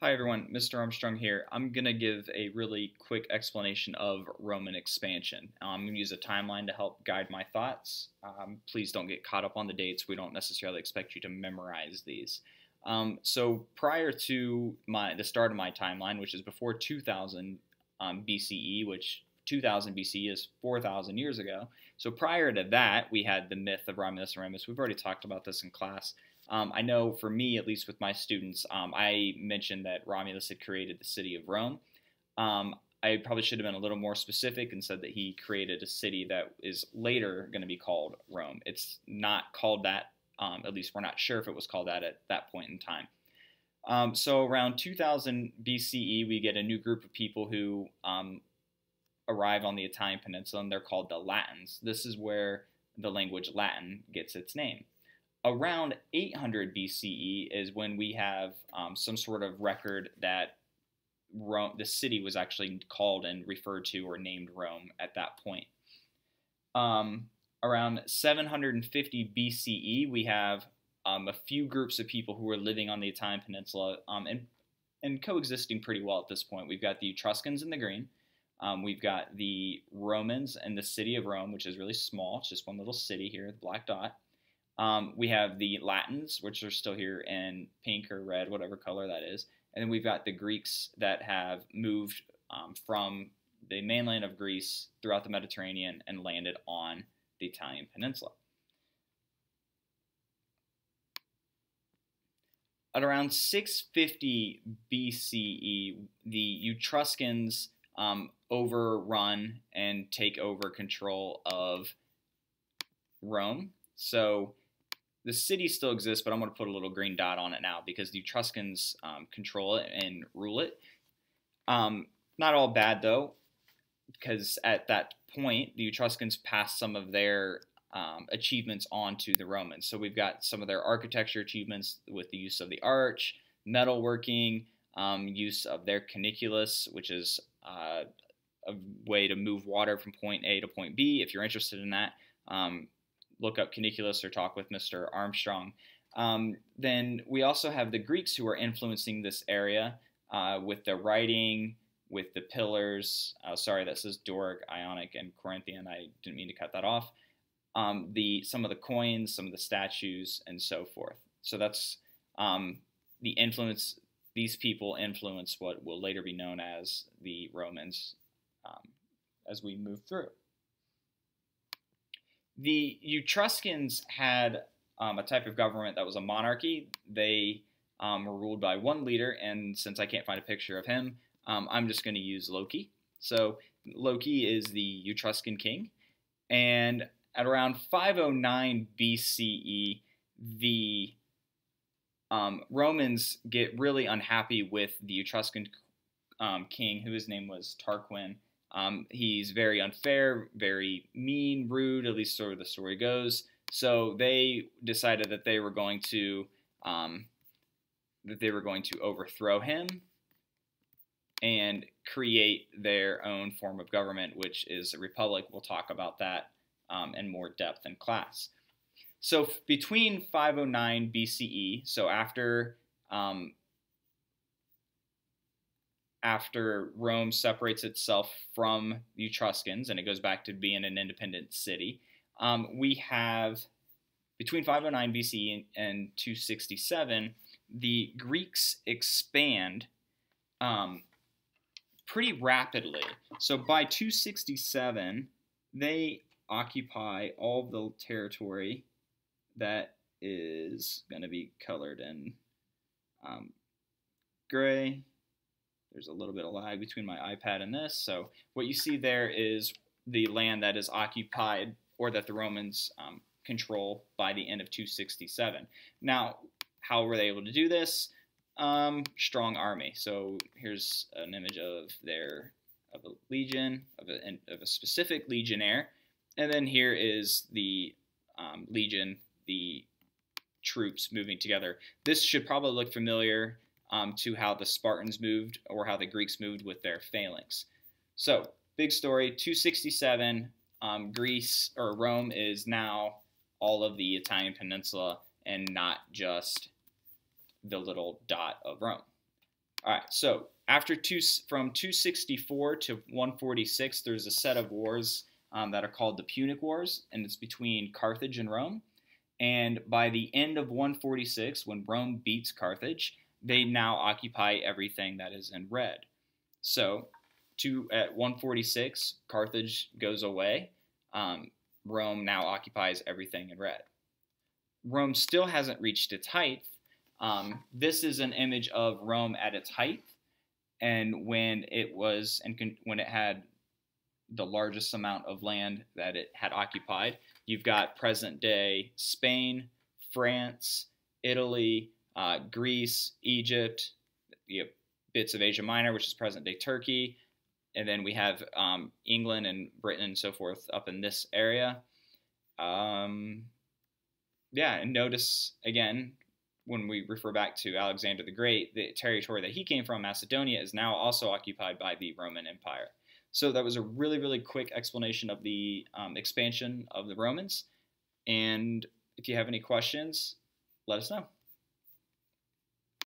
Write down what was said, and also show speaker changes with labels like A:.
A: Hi everyone, Mr. Armstrong here. I'm going to give a really quick explanation of Roman expansion. I'm going to use a timeline to help guide my thoughts. Please don't get caught up on the dates. We don't necessarily expect you to memorize these. So prior to the start of my timeline, which is before 2000 BCE, which 2000 BCE is 4,000 years ago. So prior to that, we had the myth of Romulus and Remus. We've already talked about this in class. I know for me, at least with my students, I mentioned that Romulus had created the city of Rome. I probably should have been a little more specific and said that he created a city that is later going to be called Rome. It's not called that, at least we're not sure if it was called that at that point in time. So around 2000 BCE, we get a new group of people who arrive on the Italian peninsula, and they're called the Latins. This is where the language Latin gets its name. Around 800 BCE is when we have some sort of record that Rome, the city was actually called and referred to or named Rome at that point. Around 750 BCE, we have a few groups of people who are living on the Italian peninsula and coexisting pretty well at this point. We've got the Etruscans in the green. We've got the Romans and the city of Rome, which is really small. It's just one little city here, the black dot. We have the Latins, which are still here in pink or red, whatever color that is. And then we've got the Greeks that have moved from the mainland of Greece throughout the Mediterranean and landed on the Italian peninsula. At around 650 BCE, the Etruscans overrun and take over control of Rome. So the city still exists, but I'm going to put a little green dot on it now because the Etruscans control it and rule it. Not all bad, though, because at that point, the Etruscans passed some of their achievements on to the Romans. So we've got some of their architecture achievements with the use of the arch, metalworking, use of their caniculus, which is a way to move water from point A to point B. If you're interested in that, look up caniculus or talk with Mr. Armstrong. Then we also have the Greeks who are influencing this area with the writing, with the pillars. Sorry, that says Doric, Ionic, and Corinthian. I didn't mean to cut that off. Some of the coins, some of the statues, and so forth. So that's the influence. These people influence what will later be known as the Romans as we move through. The Etruscans had a type of government that was a monarchy. They were ruled by one leader, and since I can't find a picture of him, I'm just going to use Loki. So Loki is the Etruscan king, and at around 509 BCE, the Romans get really unhappy with the Etruscan king, whose name was Tarquin. He's very unfair, very mean, rude, at least sort of the story goes. So they decided that they were going to overthrow him and create their own form of government, which is a republic. We'll talk about that in more depth in class. So between 509 BCE, so after Rome separates itself from the Etruscans and it goes back to being an independent city, we have between 509 BCE and 267, the Greeks expand pretty rapidly. So by 267, they occupy all of the territory that is going to be colored in gray. There's a little bit of lag between my iPad and this. So what you see there is the land that is occupied or that the Romans control by the end of 267. Now, how were they able to do this? Strong army. So here's an image of a legion, of a specific legionnaire. And then here is the legion, the troops moving together. This should probably look familiar to how the Spartans moved or how the Greeks moved with their phalanx. So, big story, 267, Greece, or Rome, is now all of the Italian peninsula and not just the little dot of Rome. All right, so from 264 to 146, there's a set of wars that are called the Punic Wars, and it's between Carthage and Rome. And by the end of 146, when Rome beats Carthage, they now occupy everything that is in red. So, at 146, Carthage goes away. Rome now occupies everything in red. Rome still hasn't reached its height. This is an image of Rome at its height, and when it had the largest amount of land that it had occupied. You've got present day Spain, France, Italy, Greece, Egypt, bits of Asia Minor, which is present day Turkey, and then we have England and Britain and so forth up in this area. And notice again, when we refer back to Alexander the Great, the territory that he came from, Macedonia, is now also occupied by the Roman Empire. So that was a really, really quick explanation of the expansion of the Romans. And if you have any questions, let us know.